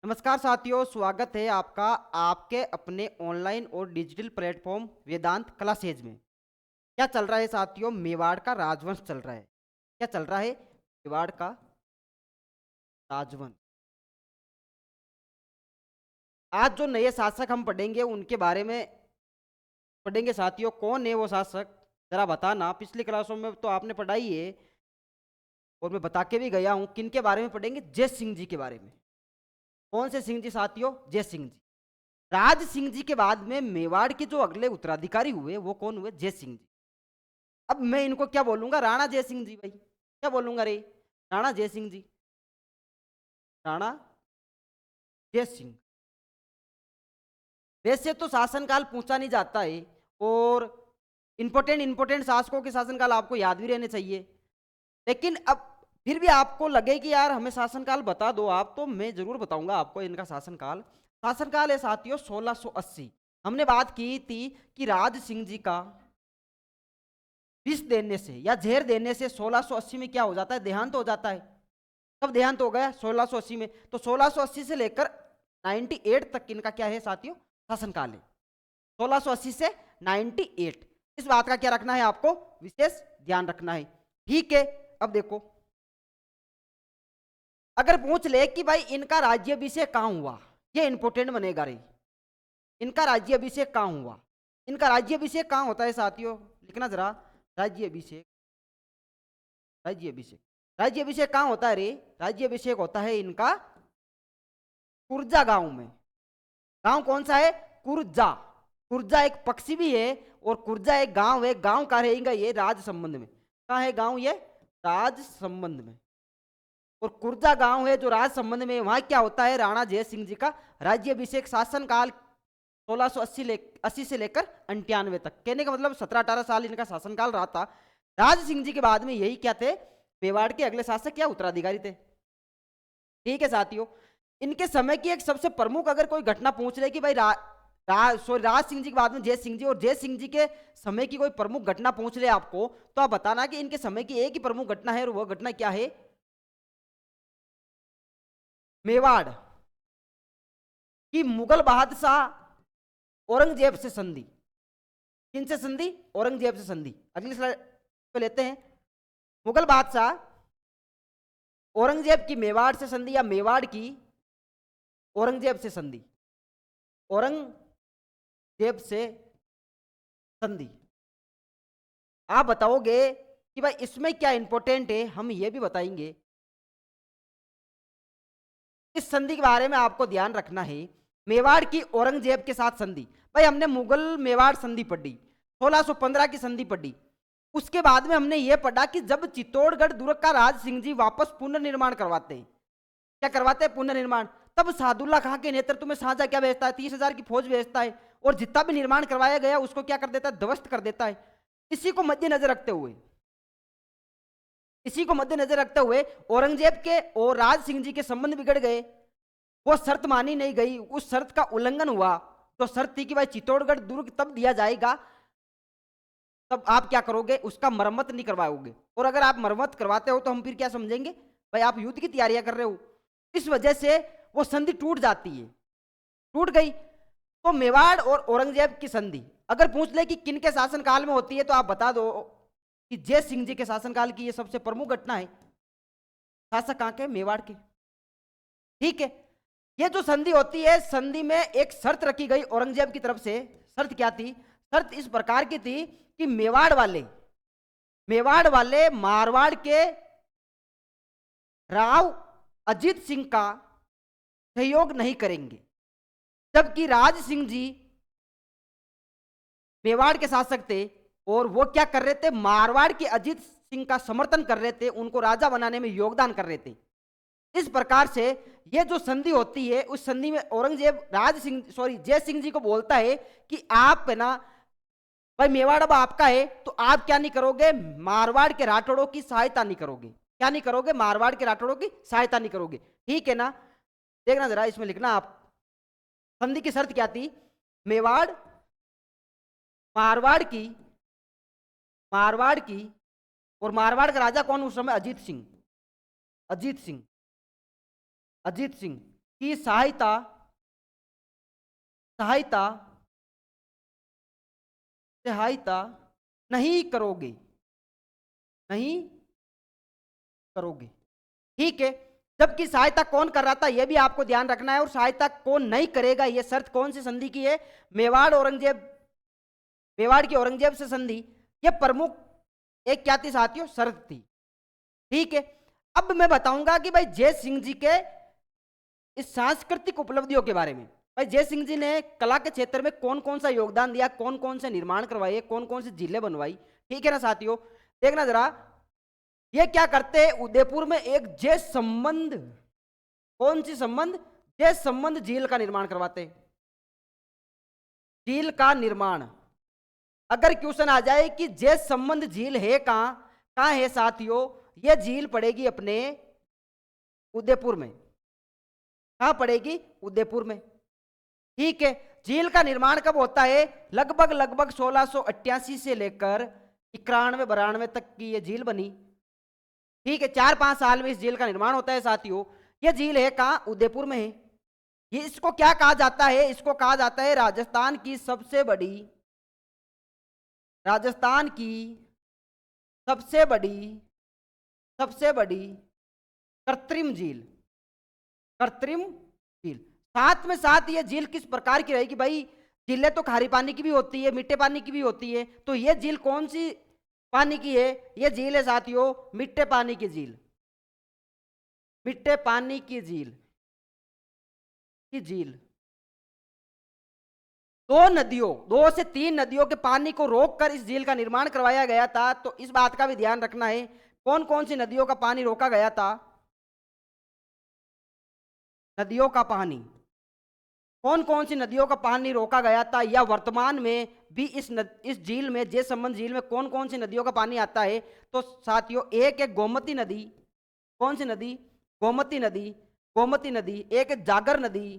नमस्कार साथियों, स्वागत है आपका आपके अपने ऑनलाइन और डिजिटल प्लेटफॉर्म वेदांत क्लासेज में। क्या चल रहा है साथियों? मेवाड़ का राजवंश चल रहा है। क्या चल रहा है? मेवाड़ का राजवंश। आज जो नए शासक हम पढ़ेंगे उनके बारे में पढ़ेंगे साथियों। कौन है वो शासक? जरा बताना। पिछली क्लासों में तो आपने पढ़ाई है और मैं बता के भी गया हूं। किन के बारे में पढ़ेंगे? जय सिंह जी के बारे में। कौन से सिंह जी साथियों? जय सिंह जी। राज सिंह जी के बाद में मेवाड़ के जो अगले उत्तराधिकारी हुए वो कौन हुए? जय सिंह जी। अब मैं इनको क्या बोलूंगा? राणा जय सिंह जी। भाई क्या बोलूंगा रे? राणा जय सिंह जी। राणा जय सिंह। वैसे तो शासनकाल पूछा नहीं जाता है और इंपोर्टेंट इंपोर्टेंट शासकों के शासनकाल आपको याद भी रहने चाहिए। लेकिन अब फिर भी आपको लगे कि यार हमें शासनकाल बता दो आप, तो मैं जरूर बताऊंगा आपको इनका शासनकाल। शासनकाल है साथियों 1680। हमने बात की थी कि राज सिंह जी का विष देने से या जहर देने से 1680 में क्या हो जाता है? देहांत हो जाता है। कब देहांत हो गया? 1680 में। तो 1680 से लेकर 98 तक इनका क्या है साथियों? शासनकाल है। 1680 से 98। इस बात का क्या रखना है आपको? विशेष ध्यान रखना है। ठीक है। अब देखो, अगर पूछ ले कि भाई इनका राज्याभिषेक कहां हुआ, ये इंपोर्टेंट बनेगा रे। इनका राज्याभिषेक कहां हुआ? इनका राज्याभिषेक कहां होता है साथियों? लिखना जरा। राज्याभिषेक। राज्याभिषेक। राज्याभिषेक कहां होता है रे? राज्याभिषेक होता है इनका कुर्जा गांव में। गांव कौन सा है? कुर्जा। कुर्जा एक पक्षी भी है और कुर्जा एक गांव है। गांव का रहेगा ये राज संबंध में। कहा है गांव ये? राज संबंध में। और कुर्जा गांव है जो राज संबंध में। वहां क्या होता है? राणा जय सिंह जी का राज्याभिषेक। शासनकाल 1680 80 से लेकर 98 तक। कहने का मतलब 17-18 साल इनका शासनकाल रहा था। राज सिंह जी के बाद में यही क्या थे? मेवाड़ के अगले शासक या उत्तराधिकारी थे। ठीक है साथियों। इनके समय की एक सबसे प्रमुख अगर कोई घटना पूछ रहे कि भाई राज सिंह जी के बाद में जय सिंह जी, और जय सिंह जी के समय की कोई प्रमुख घटना पूछ रहे आपको, तो आप बताना कि इनके समय की एक ही प्रमुख घटना है और वह घटना क्या है? मेवाड़ की मुगल बादशाह औरंगजेब से संधि। किन से संधि? औरंगजेब से संधि। अगली स्लाइड पे लेते हैं। मुगल बादशाह औरंगजेब की मेवाड़ से संधि या मेवाड़ की औरंगजेब से संधि। औरंगजेब से संधि। आप बताओगे कि भाई इसमें क्या इंपॉर्टेंट है, हम ये भी बताएंगे। इस संधि के बारे में आपको ध्यान रखना है। मेवाड़ की औरंगजेब के साथ संधि। भाई हमने मुगल मेवाड़ संधि पढ़ी, 1615 की संधि पढ़ी। उसके बाद में हमने ये पढ़ा कि जब चित्तौड़गढ़ दुर्ग का राज सिंह जी वापस पुनर्निर्माण करवाते हैं। क्या करवाते हैं? पुनर्निर्माण। तब सादुल्ला खां के नेतृत्व में शाहजहां क्या भेजता है? 30,000 की फौज भेजता है और जितना भी निर्माण करवाया गया उसको क्या कर देता है? ध्वस्त कर देता है। इसी को मद्देनजर रखते हुए इसी को मद्देनजर रखते हुए औरंगजेब के और राज सिंह जी के संबंध बिगड़ गए। वो शर्त मानी नहीं गई, उस शर्त का उल्लंघन हुआ। तो शर्त थी कि भाई चित्तौड़गढ़ दुर्ग तब दिया जाएगा तब आप क्या करोगे? उसका मरम्मत नहीं करवाओगे। और अगर आप मरम्मत करवाते हो तो हम फिर क्या समझेंगे? भाई आप युद्ध की तैयारियां कर रहे हो। इस वजह से वो संधि टूट जाती है। टूट गई। तो मेवाड़ और औरंगजेब की संधि अगर पूछ ले कि किन के शासनकाल में होती है, तो आप बता दो कि जय सिंह जी के शासनकाल की ये सबसे प्रमुख घटना है। शासक कहां के? मेवाड़ के। ठीक है। ये जो संधि होती है, संधि में एक शर्त रखी गई औरंगजेब की तरफ से। शर्त क्या थी? शर्त इस प्रकार की थी कि मेवाड़ वाले मारवाड़ के राव अजीत सिंह का सहयोग नहीं करेंगे। जबकि राज सिंह जी मेवाड़ के शासक थे और वो क्या कर रहे थे? मारवाड़ के अजीत सिंह का समर्थन कर रहे थे, उनको राजा बनाने में योगदान कर रहे थे। इस प्रकार से ये जो संधि होती है, उस संधि में औरंगजेब जय सिंह जी को बोलता है कि आप है ना, भाई मेवाड़ अब आपका है, तो आप क्या नहीं करोगे? मारवाड़ के राठौड़ों की सहायता नहीं करोगे। क्या नहीं करोगे? मारवाड़ के राठौड़ों की सहायता नहीं करोगे। ठीक है ना? देखना जरा, इसमें लिखना आप। संधि की शर्त क्या थी? मेवाड़ मारवाड़ की मारवाड़ की और मारवाड़ का राजा कौन उस समय? अजीत सिंह। अजीत सिंह। अजीत सिंह की सहायता सहायता सहायता नहीं करोगे, नहीं करोगे। ठीक है, जबकि सहायता कौन कर रहा था यह भी आपको ध्यान रखना है, और सहायता कौन नहीं करेगा यह शर्त कौन सी संधि की है? मेवाड़ की औरंगजेब से संधि। यह प्रमुख एक क्या थी साथियों? शर्त थी। ठीक है, अब मैं बताऊंगा कि भाई जय सिंह जी के इस सांस्कृतिक उपलब्धियों के बारे में। भाई जय सिंह जी ने कला के क्षेत्र में कौन कौन सा योगदान दिया, कौन कौन से निर्माण करवाए, कौन कौन सी झीलें बनवाई। ठीक है ना साथियों, देखना जरा, ये क्या करते हैं, उदयपुर में एक जय संबंध, कौन सी संबंध? जय संबंध झील का निर्माण करवाते। झील का निर्माण, अगर क्वेश्चन आ जाए कि जय संबंध झील है कहां, कहां है साथियों? यह झील पड़ेगी अपने उदयपुर में। कहां पड़ेगी? उदयपुर में। ठीक है, झील का निर्माण कब होता है? लगभग 1688 से लेकर 91-92 तक की यह झील बनी। ठीक है, 4-5 साल में इस झील का निर्माण होता है साथियों। यह झील है कहां? उदयपुर में है। ये इसको क्या कहा जाता है? इसको कहा जाता है राजस्थान की सबसे बड़ी, राजस्थान की सबसे बड़ी, सबसे बड़ी कृत्रिम झील, कृत्रिम झील। साथ में साथ ये झील किस प्रकार की रहेगी भाई? झीलें तो खारी पानी की भी होती है, मीठे पानी की भी होती है, तो ये झील कौन सी पानी की है? ये झील है साथियों मीठे पानी की झील, मीठे पानी की झील, की झील। 2 से 3 नदियों के पानी को रोककर इस झील का निर्माण करवाया गया था। तो इस बात का भी ध्यान रखना है, कौन कौन सी नदियों का पानी रोका गया था? नदियों का पानी, कौन कौन सी नदियों का पानी रोका गया था, या वर्तमान में भी इस झील में, जय संबंध झील में कौन कौन सी नदियों का पानी आता है? तो साथियों एक है गोमती नदी, कौन सी नदी? गोमती नदी, गोमती नदी। एक है जागर नदी,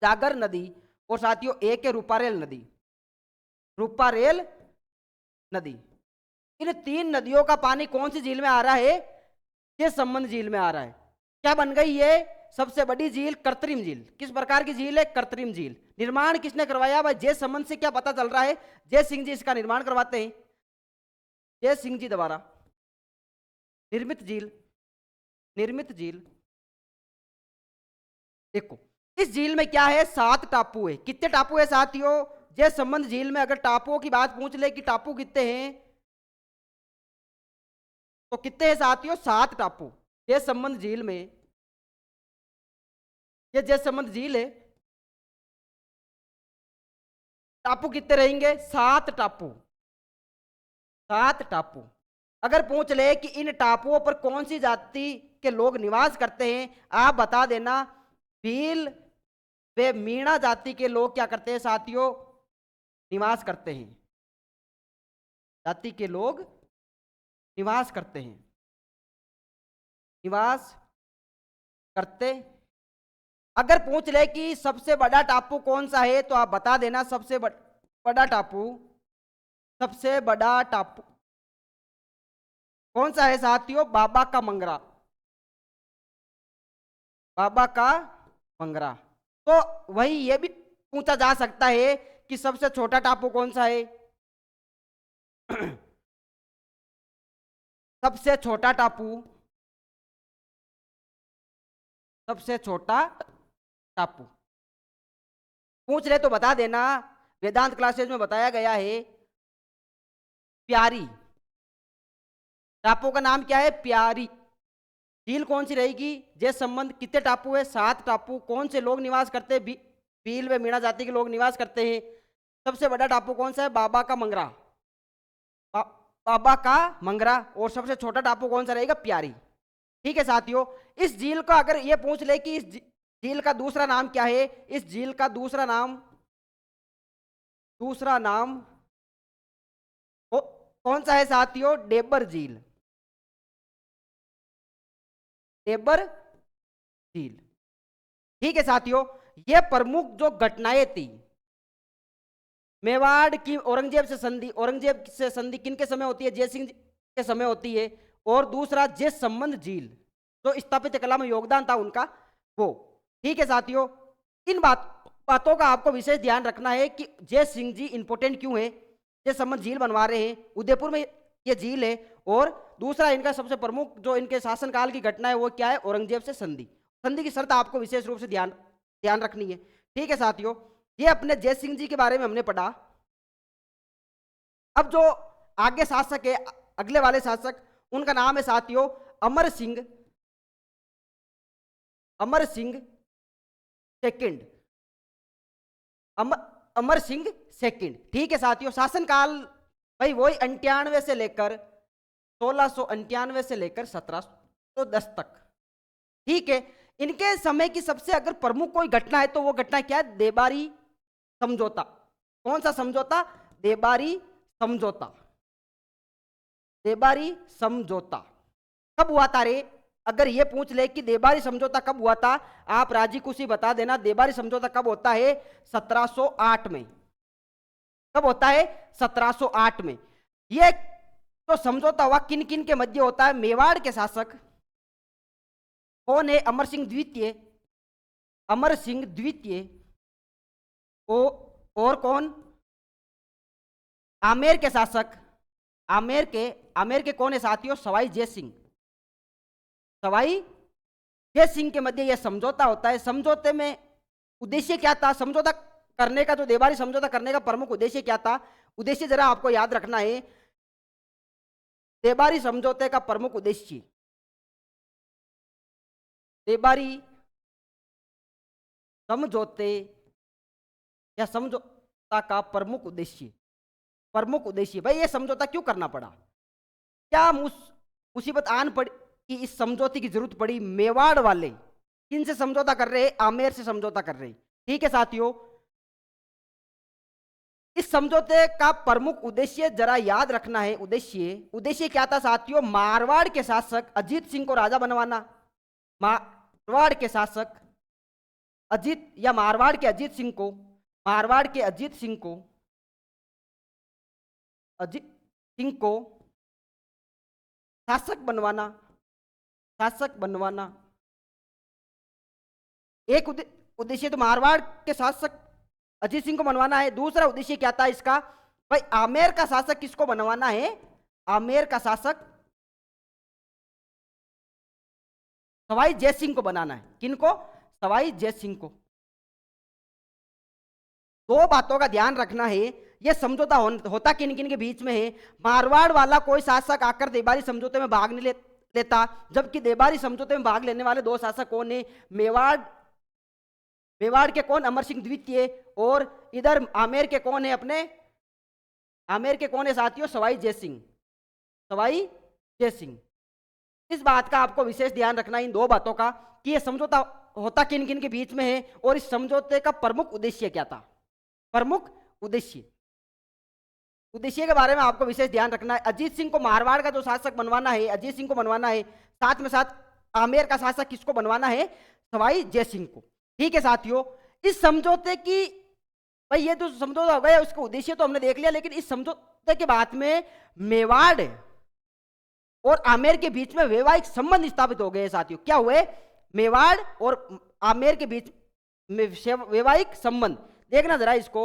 जागर नदी। और साथियों एक है रूपारेल नदी, रूपारेल नदी। इन 3 नदियों का पानी कौन सी झील में आ रहा है? ये संबंध झील में आ रहा है। क्या बन गई ये? सबसे बड़ी झील, कृत्रिम झील। किस प्रकार की झील है? कृत्रिम झील। निर्माण किसने करवाया भाई? जय संबंध से क्या पता चल रहा है? जय सिंह जी इसका निर्माण करवाते हैं, जय सिंह जी द्वारा निर्मित झील, निर्मित झील। देखो इस झील में क्या है? 7 टापू है। कितने टापू है साथियों? जय संबंध झील में अगर टापुओं की बात पूछ ले कि टापू कितने हैं, तो कितने हैं साथियों? 7 टापू जय संबंध झील में। ये जय संबंध झील है, टापू कितने रहेंगे? 7 टापू, 7 टापू। अगर पूछ ले कि इन टापुओं पर कौन सी जाति के लोग निवास करते हैं, आप बता देना भील वे मीणा जाति के लोग क्या करते हैं साथियों? निवास करते हैं, जाति के लोग निवास करते हैं, निवास करते। अगर पूछ ले कि सबसे बड़ा टापू कौन सा है, तो आप बता देना सबसे बड़ा टापू, सबसे बड़ा टापू कौन सा है साथियों? बाबा का मंगरा, बाबा का मंगरा। तो वही ये भी पूछा जा सकता है कि सबसे छोटा टापू कौन सा है? सबसे छोटा टापू, सबसे छोटा टापू पूछ ले तो बता देना। वेदांत क्लासेज में बताया गया है प्यारी, टापू का नाम क्या है? प्यारी। झील कौन सी रहेगी? जय संबंध। कितने टापू है? 7 टापू। कौन से लोग निवास करते हैं? भील व मीणा जाति के लोग निवास करते हैं। सबसे बड़ा टापू कौन सा है? बाबा का मंगरा, बाबा का मंगरा। और सबसे छोटा टापू कौन सा रहेगा? प्यारी। ठीक है साथियों, इस झील का अगर ये पूछ ले कि इस झील का दूसरा नाम क्या है, इस झील का दूसरा नाम, दूसरा नाम कौन सा है साथियों? डेबर झील, डेबर झील। ठीक है साथियों, ये प्रमुख जो घटनाएं थी, मेवाड़ की औरंगजेब से संधि, औरंगजेब से संधि किन के समय होती है? जय सिंह के समय होती है। और दूसरा जय संबंध झील, जो स्थापित कला में योगदान था उनका, वो। ठीक है साथियों, इन बातों का आपको विशेष ध्यान रखना है कि जय सिंह जी इंपोर्टेंट क्यों है। जय संबंध झील बनवा रहे हैं, उदयपुर में ये झील है, और दूसरा इनका सबसे प्रमुख जो इनके शासनकाल की घटना है वो क्या है, औरंगजेब से संधि। संधि की शर्त आपको विशेष रूप से ध्यान रखनी है। ठीक है साथियों, ये अपने जय सिंह जी के बारे में हमने पढ़ा। अब जो आगे शासक है, अगले वाले शासक, उनका नाम है साथियों अमर सिंह, अमर सिंह सेकंड, अमर सिंह सेकंड। ठीक है साथियों, शासनकाल भाई वही 98 से लेकर 1698 से लेकर 1710 तक। ठीक है, इनके समय की सबसे अगर प्रमुख कोई घटना है तो वो घटना क्या है, देबारी समझौता। कौन सा समझौता, देबारी समझौता। देबारी समझौता कब हुआ था रे, अगर ये पूछ ले कि देबारी समझौता कब हुआ था, आप राजी खुशी बता देना। देबारी समझौता कब होता है, 1708 में। कब होता है, 1708 में। ये तो समझौता हुआ किन किन के मध्य होता है, मेवाड़ के शासक कौन है, अमर सिंह द्वितीय, अमर सिंह द्वितीय, और कौन, आमेर के शासक, आमेर के कौन है साथियों, सवाई जय सिंह। सवाई जय सिंह के मध्य यह समझौता होता है। समझौते में उद्देश्य क्या था, समझौता करने का, जो देबारी समझौता करने का प्रमुख उद्देश्य क्या था, उद्देश्य जरा आपको याद रखना है। देबारी समझौते का प्रमुख उद्देश्य, देबारी समझौते या समझौता का प्रमुख उद्देश्य, प्रमुख उद्देश्य भाई ये समझौता क्यों करना पड़ा, क्या मुसीबत आन पड़ी कि इस समझौते की जरूरत पड़ी। मेवाड़ वाले किन से समझौता कर रहे हैं, आमेर से समझौता कर रहे हैं। ठीक है साथियों, इस समझौते का प्रमुख उद्देश्य जरा याद रखना है। उद्देश्य क्या था साथियों, मारवाड़ के शासक अजीत सिंह को राजा बनवाना। मारवाड़ के शासक अजीत या मारवाड़ के अजीत सिंह को, मारवाड़ के अजीत सिंह को, अजीत सिंह को शासक बनवाना, शासक बनवाना। एक उद्देश्य तो मारवाड़ के शासक अजीत सिंह को बनवाना है। दूसरा उद्देश्य क्या था इसका, भाई आमेर का शासक किसको बनवाना है, आमेर का शासक सवाई जय सिंह को बनाना है। किनको, सवाई जय सिंह को। दो बातों का ध्यान रखना है, यह समझौता होता किन किन के बीच में है। मारवाड़ वाला कोई शासक आकर देबारी समझौते में भाग नहीं लेता, जबकि देबारी समझौते में भाग लेने वाले दो शासक कौन है, मेवाड़ के कौन, अमर सिंह द्वितीय, और इधर आमेर के कौन है, अपने आमेर के कौन है साथियों, सवाई जय सिंह, सवाई जय सिंह। इस बात का आपको विशेष ध्यान रखना, इन दो बातों का, कि यह समझौता होता किन किन के बीच में है और इस समझौते का प्रमुख उद्देश्य क्या था। प्रमुख उद्देश्य के बारे में आपको विशेष ध्यान रखना है। अजीत सिंह को मारवाड़ का जो शासक बनवाना है, अजीत सिंह को बनवाना है, साथ में साथ आमेर का शासक किसको बनवाना है, सवाई जय सिंह को। ठीक है साथियों, इस समझौते की, भाई ये तो समझौता हो गया, उसका उद्देश्य तो हमने देख लिया, लेकिन इस समझौते के बाद में मेवाड़ और आमेर के बीच में वैवाहिक संबंध स्थापित हो गए साथियों। क्या हुए, मेवाड़ और आमेर के बीच में वैवाहिक संबंध। देखना जरा इसको,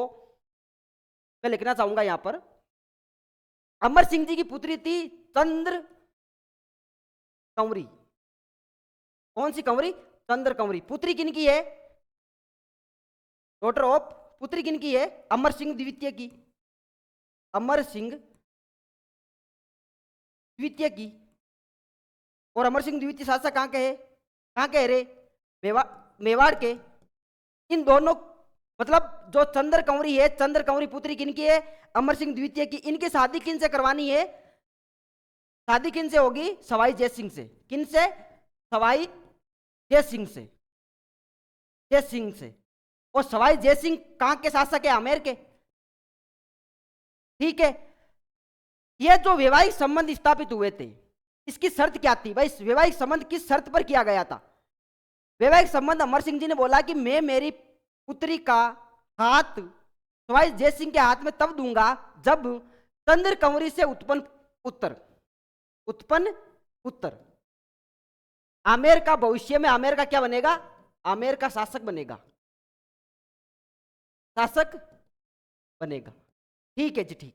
मैं लिखना चाहूंगा यहां पर। अमर सिंह जी की पुत्री थी चंद्र कंवरी। कौन सी कंवरी, चंद्र कंवरी। पुत्री किन की है, डॉटर ऑफ, पुत्री किन की है, अमर सिंह द्वितीय की, अमर सिंह द्वितीय की। और अमर सिंह द्वितीय शासक कहां के है, कहां के रे, मेवाड़ के। इन दोनों, मतलब जो चंद्र कंवरी है, चंद्र कंवरी पुत्री किन की है, अमर सिंह द्वितीय की। इनकी शादी किन से करवानी है, शादी किन से होगी, सवाई जय सिंह से। किन से, सवाई जय सिंह से, जय सिंह से। और सवाई जय सिंह कहां के शासक है, आमेर के। ठीक है, ये जो वैवाहिक संबंध स्थापित हुए थे, इसकी शर्त क्या थी भाई, वैवाहिक संबंध किस शर्त पर किया गया था। वैवाहिक संबंध अमर सिंह जी ने बोला कि मैं मेरी पुत्री का हाथ सवाई जय सिंह के हाथ में तब दूंगा जब चंद्र कंवरी से उत्पन्न उत्तर आमेर का भविष्य में, आमेर का क्या बनेगा, आमेर का शासक बनेगा, शासक बनेगा। ठीक है जी, ठीक।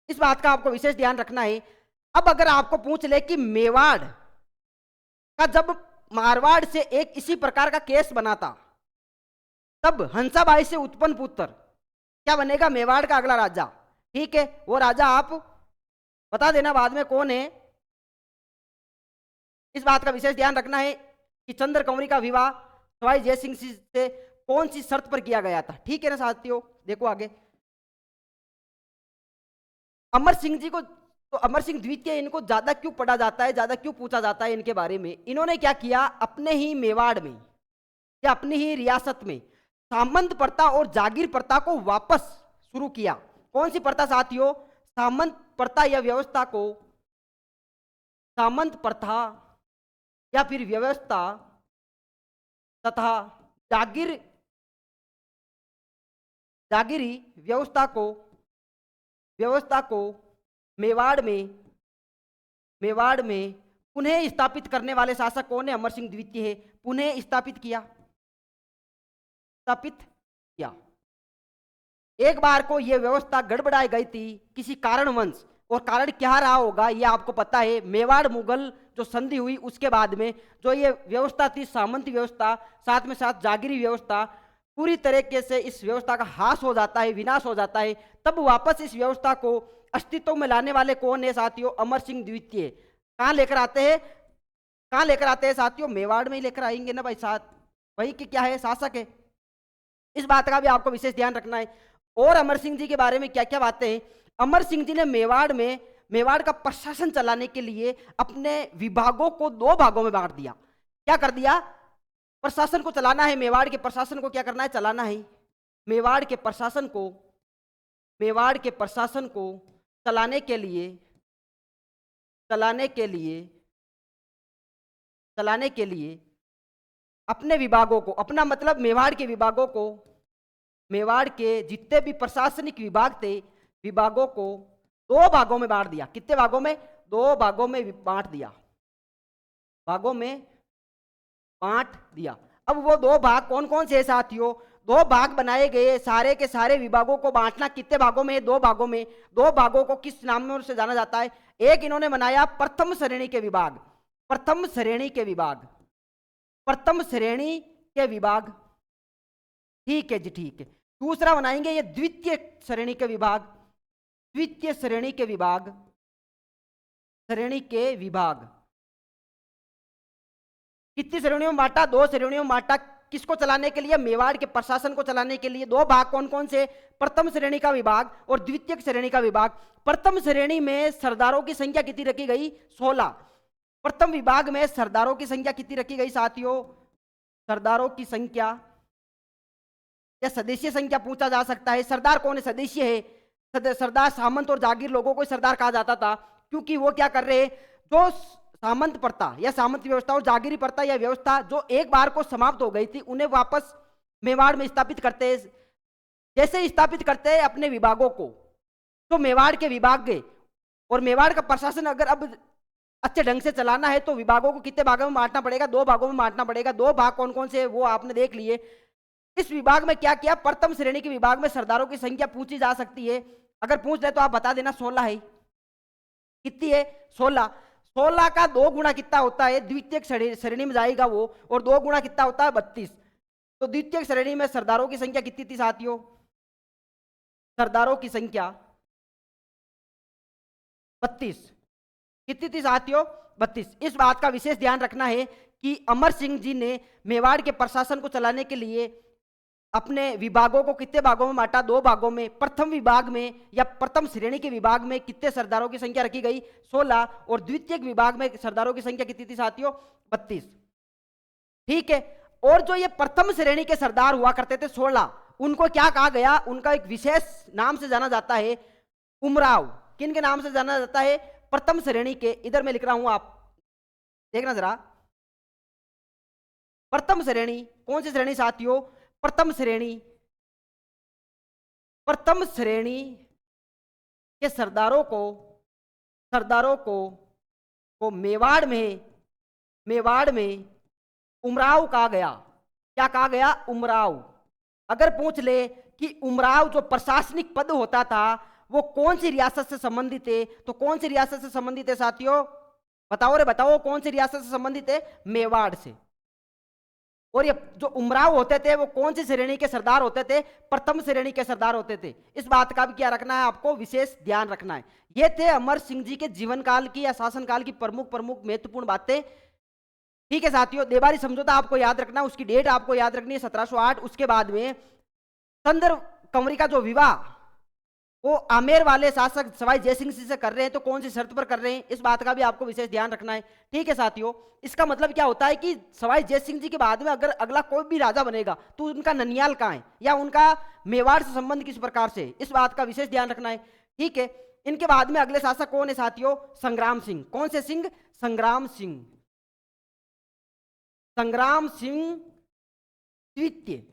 इस बात का आपको विशेष ध्यान रखना है। अब अगर आपको पूछ ले कि मेवाड़ का जब मारवाड़ से एक इसी प्रकार का केस बना था, तब हंसाबाई से उत्पन्न पुत्र क्या बनेगा, मेवाड़ का अगला राजा। ठीक है, वो राजा आप बता देना बाद में कौन है। इस बात का विशेष ध्यान रखना है कि चंद्र कंवरी का विवाह सवाई जयसिंह से कौन सी शर्त पर किया गया था। ठीक है ना साथियों, देखो आगे। अमर सिंह जी को, तो अमर सिंह द्वितीय, इनको ज्यादा क्यों पढ़ा जाता है, ज्यादा क्यों पूछा जाता है इनके बारे में। इन्होंने क्या किया, अपने ही मेवाड़ में या अपनी ही रियासत में सामंत प्रथा और जागीर प्रथा को वापस शुरू किया। कौन सी प्रथा साथियों, सामंत प्रथा या व्यवस्था को, सामंत प्रथा या फिर व्यवस्था तथा जागीरी व्यवस्था को मेवाड़ में पुनः स्थापित करने वाले शासक कौन है, अमर सिंह द्वितीय है। पुनः स्थापित किया। एक बार को यह व्यवस्था गड़बड़ाई गई थी किसी कारणवश, और कारण क्या रहा होगा ये आपको पता है। मेवाड़ मुगल जो संधि हुई उसके बाद में जो ये व्यवस्था थी, सामंत व्यवस्था, साथ में साथ जागीरी व्यवस्था, पूरी तरीके से इस व्यवस्था का ह्रास हो जाता है, विनाश हो जाता है। तब वापस इस व्यवस्था को अस्तित्व में लाने वाले कौन है साथियों, अमर सिंह द्वितीय। कहां लेकर आते हैं, कहां लेकर आते हैं साथियों, मेवाड़ में ही लेकर आएंगे ना भाई साथ, वही कि क्या है, शासक है। इस बात का भी आपको विशेष ध्यान रखना है। और अमर सिंह जी के बारे में क्या क्या बातें हैं। अमर सिंह जी ने मेवाड़ का प्रशासन चलाने के लिए अपने विभागों को 2 भागों में बांट दिया। क्या कर दिया, प्रशासन को चलाना है, मेवाड़ के प्रशासन को क्या करना है, चलाना है। मेवाड़ के प्रशासन को चलाने के लिए अपने विभागों को, अपना मतलब मेवाड़ के विभागों को, मेवाड़ के जितने भी प्रशासनिक विभाग थे, विभागों को 2 भागों में बांट दिया। कितने भागों में, 2 भागों में बांट दिया, अब वो 2 भाग कौन कौन से साथियों, 2 भाग बनाए गए। सारे के सारे विभागों को बांटना कितने भागों में, 2 भागों में। 2 भागों को किस नाम से जाना जाता है, एक इन्होंने बनाया प्रथम श्रेणी के विभाग, ठीक है जी, ठीक है। दूसरा बनाएंगे ये द्वितीय श्रेणी के विभाग, कितनी श्रेणियों में बांटा, 2 श्रेणियों में बांटा। किसको चलाने के लिए, मेवाड़ के प्रशासन को चलाने के लिए। 2 भाग कौन कौन से, प्रथम श्रेणी का विभाग और द्वितीय श्रेणी का विभाग। प्रथम श्रेणी में सरदारों की संख्या कितनी रखी गई, 16। प्रथम विभाग में सरदारों की संख्या कितनी रखी गई साथियों, सरदारों की संख्या या सदस्यीय संख्या पूछा जा सकता है। सरदार कौन है, सदस्य है। सरदार सामंत और जागीर लोगों को सरदार कहा जाता था, क्योंकि वो क्या कर रहे हैं, जो सामंत प्रथा या सामंत व्यवस्था और जागीरी प्रथा या व्यवस्था जो एक बार को समाप्त हो गई थी, उन्हें वापस मेवाड़ में स्थापित करते हैं। जैसे स्थापित करते हैं अपने विभागों को, तो मेवाड़ के विभाग गए, और मेवाड़ का प्रशासन अगर अब अच्छे ढंग से चलाना है तो विभागों को कितने भागों में बांटना पड़ेगा, 2 भागों में बांटना पड़ेगा। 2 भाग कौन कौन से वो आपने देख लिए। इस विभाग में क्या किया, प्रथम श्रेणी के विभाग में सरदारों की संख्या पूछी जा सकती है। अगर पूछ ले तो आप बता देना, 16 है। कितनी है, 16। 16 का 2 गुना कितना होता है, द्वितीय श्रेणी में जाएगा वो, और 2 गुना कितना होता है, 32। तो द्वितीय श्रेणी में सरदारों की संख्या कितनी थी साथियों, सरदारों की संख्या 32। कितनी थी साथियों, 32। इस बात का विशेष ध्यान रखना है कि अमर सिंह जी ने मेवाड़ के प्रशासन को चलाने के लिए अपने विभागों को कितने भागों में बांटा, 2 भागों में। प्रथम विभाग में या प्रथम श्रेणी के विभाग में कितने सरदारों की संख्या रखी गई, 16, और द्वितीय विभाग में सरदारों की संख्या कितनी थी साथियों, 32। ठीक है। और जो ये प्रथम श्रेणी के सरदार हुआ करते थे 16, उनको क्या कहा गया, उनका एक विशेष नाम से जाना जाता है, उमराव। किन के नाम से जाना जाता है, प्रथम श्रेणी के। इधर मैं लिख रहा हूं, आप देखना जरा। प्रथम श्रेणी कौन सी श्रेणी साथियों, प्रथम श्रेणी के सरदारों को मेवाड़ में उमराव कहा गया। क्या कहा गया? उमराव। अगर पूछ ले कि उमराव जो प्रशासनिक पद होता था वो कौन सी रियासत से संबंधित है, तो कौन सी रियासत से संबंधित है साथियों? बताओ रे बताओ, कौन सी रियासत से संबंधित है? मेवाड़ से। और ये जो उमराव होते थे वो कौन सी श्रेणी के सरदार होते थे? प्रथम श्रेणी के सरदार होते थे। इस बात का भी क्या रखना है आपको? विशेष ध्यान रखना है। ये थे अमर सिंह जी के जीवन काल की या शासन काल की प्रमुख प्रमुख महत्वपूर्ण बातें। ठीक है साथियों, देवारी समझौता आपको याद रखना, उसकी डेट आपको याद रखनी है 1708। उसके बाद में चंद्र कंवरी का जो विवाह वो आमेर वाले शासक सवाई जयसिंह से कर रहे हैं, तो कौन सी शर्त पर कर रहे हैं, इस बात का भी आपको विशेष ध्यान रखना है। ठीक है साथियों, इसका मतलब क्या होता है कि सवाई जयसिंह जी के बाद में अगर अगला कोई भी राजा बनेगा तो उनका ननियाल कहाँ है या उनका मेवाड़ से संबंध किस प्रकार से, इस बात का विशेष ध्यान रखना है। ठीक है, इनके बाद में अगले शासक कौन है साथियों? संग्राम सिंह। कौन से सिंह? संग्राम सिंह। संग्राम सिंह द्वितीय।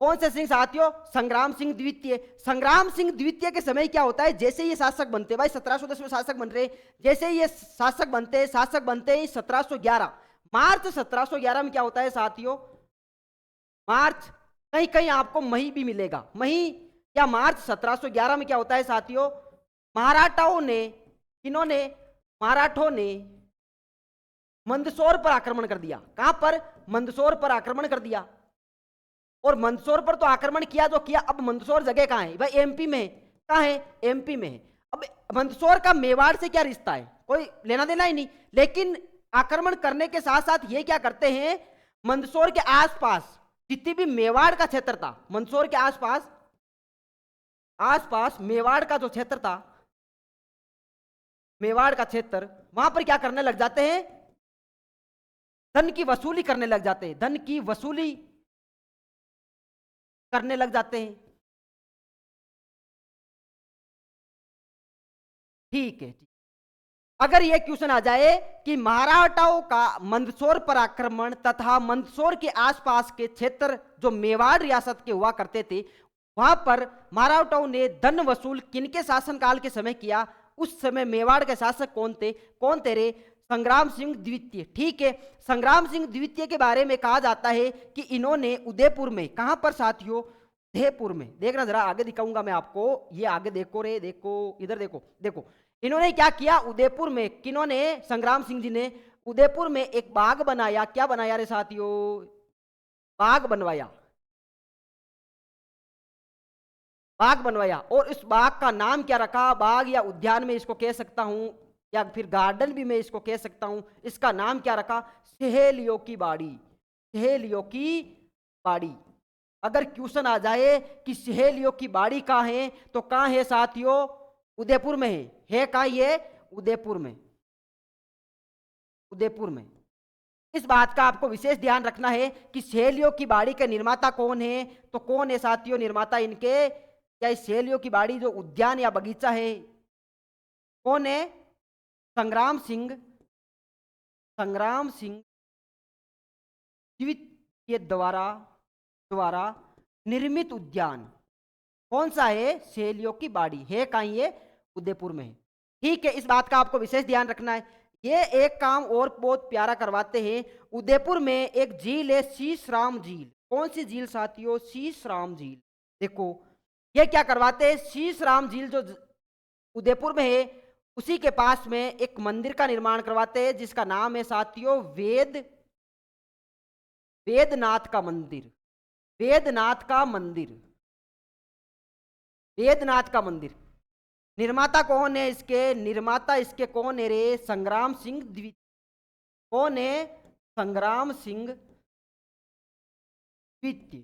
कौन से सिंह साथियों? संग्राम सिंह द्वितीय। संग्राम सिंह द्वितीय के समय क्या होता है? जैसे ये शासक बनते, भाई 1710 में शासक बन रहे, जैसे ये शासक बनते हैं 1711 मार्च 1711 में क्या होता है साथियों? मार्च, कहीं कहीं आपको मई भी मिलेगा, मई या मार्च 1711 में क्या होता है साथियों? मराठाओं ने, इन्होंने मराठों ने मंदसौर पर आक्रमण कर दिया। कहां पर? मंदसौर पर आक्रमण कर दिया। और मंदसौर पर तो आक्रमण किया जो किया, अब मंदसौर जगह कहां है? भाई एमपी में है। कहां है? एमपी में है। अब मंदसौर का मेवाड़ से क्या रिश्ता है? कोई लेना देना ही नहीं। लेकिन आक्रमण करने के साथ साथ ये क्या करते हैं, मंदसौर के आसपास जितनी भी मेवाड़ का क्षेत्र था, मंदसौर के आसपास आसपास मेवाड़ का जो क्षेत्र था, मेवाड़ का क्षेत्र, वहां पर क्या करने लग जाते हैं? धन की वसूली करने लग जाते हैं। धन की वसूली करने लग जाते हैं। ठीक है, अगर यह क्वेश्चन आ जाए कि मराठाओं का मंदसौर पर आक्रमण तथा मंदसौर के आसपास के क्षेत्र जो मेवाड़ रियासत के हुआ करते थे, वहां पर मराठाओं ने धन वसूल किनके शासनकाल के समय किया? उस समय मेवाड़ के शासक कौन थे? कौन थे रे? संग्राम सिंह द्वितीय। ठीक है, संग्राम सिंह द्वितीय के बारे में कहा जाता है कि इन्होंने उदयपुर में, कहां पर साथियों? उदयपुर में। देखना जरा आगे दिखाऊंगा मैं आपको, ये आगे देखो रे, देखो इधर देखो, देखो इन्होंने क्या किया उदयपुर में? किन्होंने? संग्राम सिंह जी ने उदयपुर में एक बाग बनाया। क्या बनाया रे साथियों? बाग बनवाया, बाग बनवाया। और इस बाग का नाम क्या रखा? बाग या उद्यान में इसको कह सकता हूं, या फिर गार्डन भी मैं इसको कह सकता हूं। इसका नाम क्या रखा? सहेलियों की बाड़ी। सहेलियों की बाड़ी। अगर क्वेश्चन आ जाए कि सहेलियों की बाड़ी कहाँ है, तो कहाँ है साथियों? उदयपुर में है कहाँ ये? उदयपुर में, उदयपुर में। इस बात का आपको विशेष ध्यान रखना है कि सहेलियों की बाड़ी के निर्माता कौन है? तो कौन है साथियों निर्माता इनके? क्या इस सहेलियों की बाड़ी जो उद्यान या बगीचा है, कौन है? संग्राम सिंह, संग्राम सिंह द्वितीय द्वारा द्वारा निर्मित उद्यान। कौन सा है? सहेलियों की बाड़ी है कहाँ? ये उदयपुर में है। ठीक है, इस बात का आपको विशेष ध्यान रखना है। ये एक काम और बहुत प्यारा करवाते हैं, उदयपुर में एक झील है शीशराम झील। कौन सी झील साथियों? शीशराम झील। देखो ये क्या करवाते हैं, शीशराम झील जो उदयपुर में है उसी के पास में एक मंदिर का निर्माण करवाते हैं जिसका नाम है साथियों वेदनाथ का मंदिर। वेदनाथ का मंदिर, वेदनाथ का मंदिर। निर्माता कौन है इसके? निर्माता इसके कौन है रे? संग्राम सिंह द्वितीय। कौन है? संग्राम सिंह द्वितीय।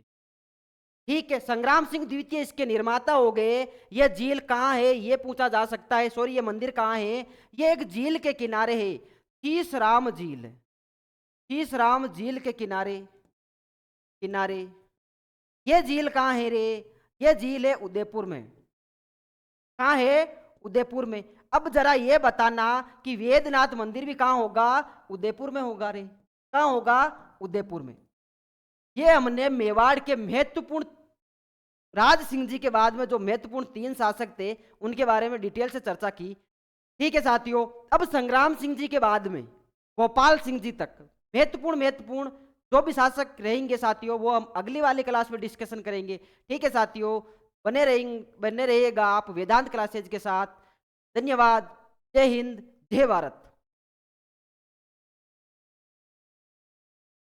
ठीक है, संग्राम सिंह द्वितीय इसके निर्माता हो गए। यह झील कहाँ है ये पूछा जा सकता है, सॉरी ये मंदिर कहाँ है? ये एक झील के किनारे है, शीशराम झील। शीशराम झील के किनारे, किनारे। ये झील कहाँ है रे? ये झील है उदयपुर में। कहाँ है? उदयपुर में। अब जरा ये बताना कि वेदनाथ मंदिर भी कहाँ होगा? उदयपुर में होगा रे। कहाँ होगा? उदयपुर में। ये हमने मेवाड़ के महत्वपूर्ण, राज सिंह जी के बाद में जो महत्वपूर्ण 3 शासक थे उनके बारे में डिटेल से चर्चा की। ठीक है साथियों, अब संग्राम सिंह जी के बाद में गोपाल सिंह जी तक महत्वपूर्ण जो भी शासक रहेंगे साथियों वो हम अगली वाली क्लास में डिस्कशन करेंगे। ठीक है साथियों, बने रहिएगा आप वेदांत क्लासेज के साथ। धन्यवाद। जय हिंद, जय भारत।